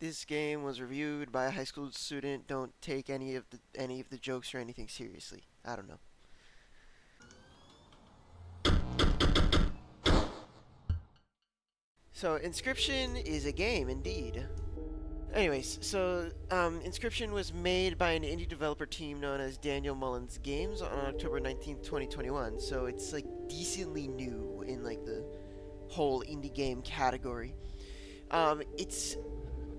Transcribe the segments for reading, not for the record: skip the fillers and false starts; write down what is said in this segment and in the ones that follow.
This game was reviewed by a high school student. Don't take any of the jokes or anything seriously. I don't know. So, Inscryption is a game indeed. Anyways, so Inscryption was made by an indie developer team known as Daniel Mullins Games on October 19th, 2021. So it's like decently new in like the whole indie game category. It's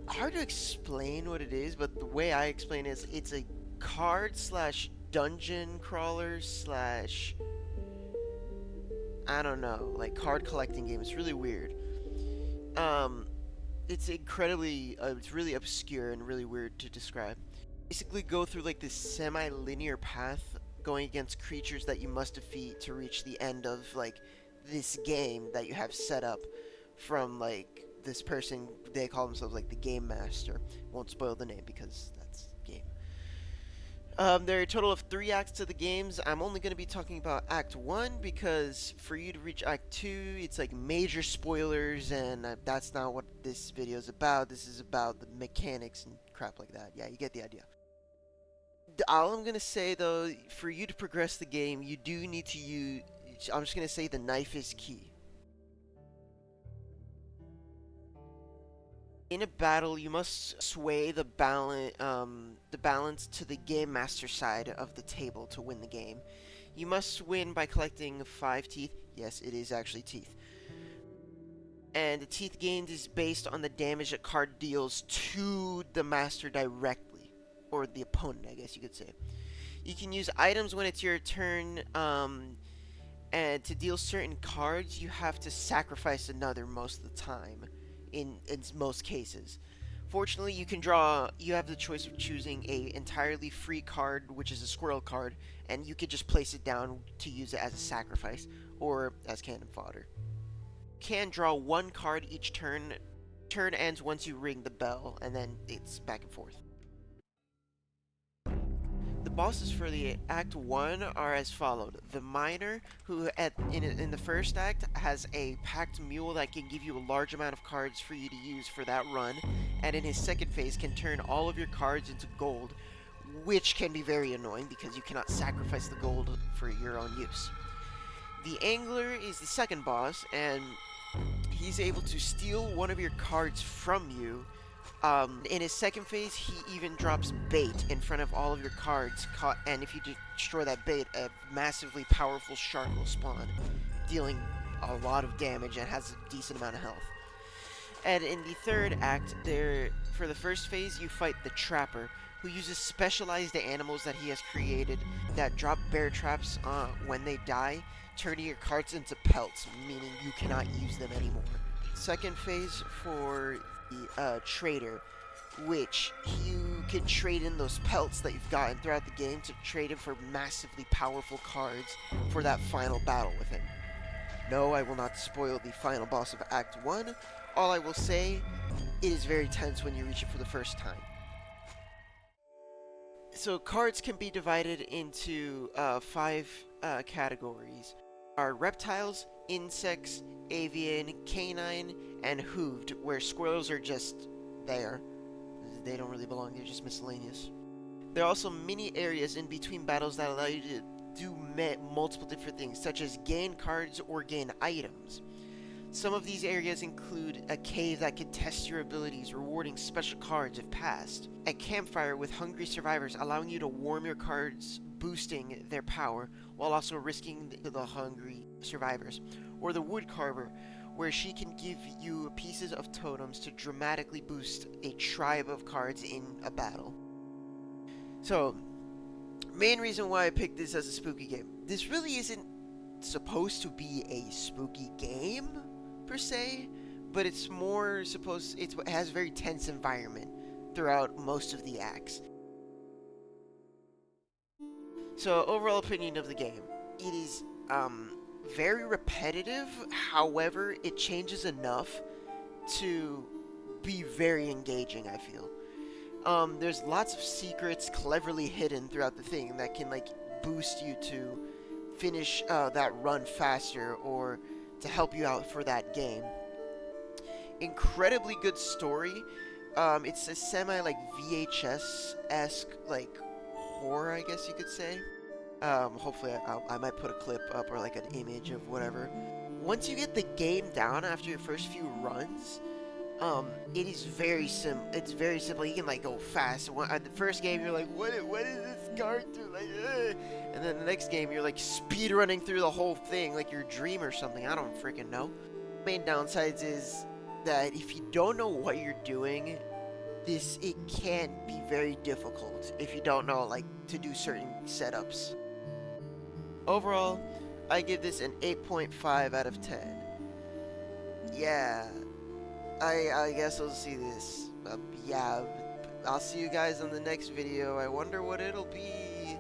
hard to explain what it is, but the way I explain it is it's a card slash dungeon crawler slash I don't know, like card collecting game. It's really weird. Um, it's really obscure and really weird to describe. Basically, go through like this semi-linear path, going against creatures that you must defeat to reach the end of like this game that you have set up from like this person. They call themselves like the game master. Won't spoil the name because that's game. There are a total of 3 acts to the games. I'm only going to be talking about Act 1 because for you to reach Act 2, it's like major spoilers, and that's not what this video is about. This is about the mechanics and crap like that. Yeah, you get the idea. All I'm going to say, though, for you to progress the game, you do need to use... I'm just going to say the knife is key. In a battle, you must sway the balance to the game master side of the table to win the game. You must win by collecting 5 teeth. Yes, it is actually teeth. And the teeth gained is based on the damage a card deals to the master directly, or the opponent, I guess you could say. You can use items when it's your turn, and to deal certain cards, you have to sacrifice another most of the time. In most cases. Fortunately, you have the choice of choosing a entirely free card, which is a squirrel card, and you could just place it down to use it as a sacrifice, or as cannon fodder. You can draw 1 card each turn. Turn ends once you ring the bell, and then it's back and forth. The bosses for the Act 1 are as followed. The Miner, who in the first act has a packed mule that can give you a large amount of cards for you to use for that run, and in his second phase can turn all of your cards into gold, which can be very annoying because you cannot sacrifice the gold for your own use. The Angler is the second boss, and he's able to steal one of your cards from you. In his second phase, he even drops bait in front of all of your cards, and if you destroy that bait, a massively powerful shark will spawn, dealing a lot of damage and has a decent amount of health. And in the third act, for the first phase, you fight the Trapper, who uses specialized animals that he has created that drop bear traps when they die, turning your cards into pelts, meaning you cannot use them anymore. Second phase for the trader, which you can trade in those pelts that you've gotten throughout the game to trade in for massively powerful cards for that final battle with him. No, I will not spoil the final boss of Act 1. All I will say, it is very tense when you reach it for the first time. So cards can be divided into 5 categories. Are reptiles, insects, avian, canine, and hooved, where squirrels are just there. They don't really belong, they're just miscellaneous. There are also mini areas in between battles that allow you to do multiple different things, such as gain cards or gain items. Some of these areas include a cave that can test your abilities, rewarding special cards if passed. A campfire with hungry survivors, allowing you to warm your cards, boosting their power, while also risking the hungry survivors. Or the wood carver, where she can give you pieces of totems to dramatically boost a tribe of cards in a battle. So, main reason why I picked this as a spooky game. This really isn't supposed to be a spooky game, per se, but it's more it has a very tense environment throughout most of the acts. So, overall opinion of the game. It is, very repetitive, however, it changes enough to be very engaging, I feel. There's lots of secrets cleverly hidden throughout the thing that can, like, boost you to finish that run faster or to help you out for that game. Incredibly good story, It's a semi like VHS-esque like horror, I guess you could say. Hopefully I might put a clip up or like an image of whatever. Once you get the game down after your first few runs, it is very it's very simple. You can like go fast. At the first game, you're like, what is this card do? Like, and then the next game, you're like speed running through the whole thing like your dream or something. I don't freaking know. Main downsides is that if you don't know what you're doing, it can be very difficult if you don't know like to do certain setups. Overall, I give this an 8.5 out of 10. Yeah, I guess we'll see this. Yeah, I'll see you guys on the next video. I wonder what it'll be.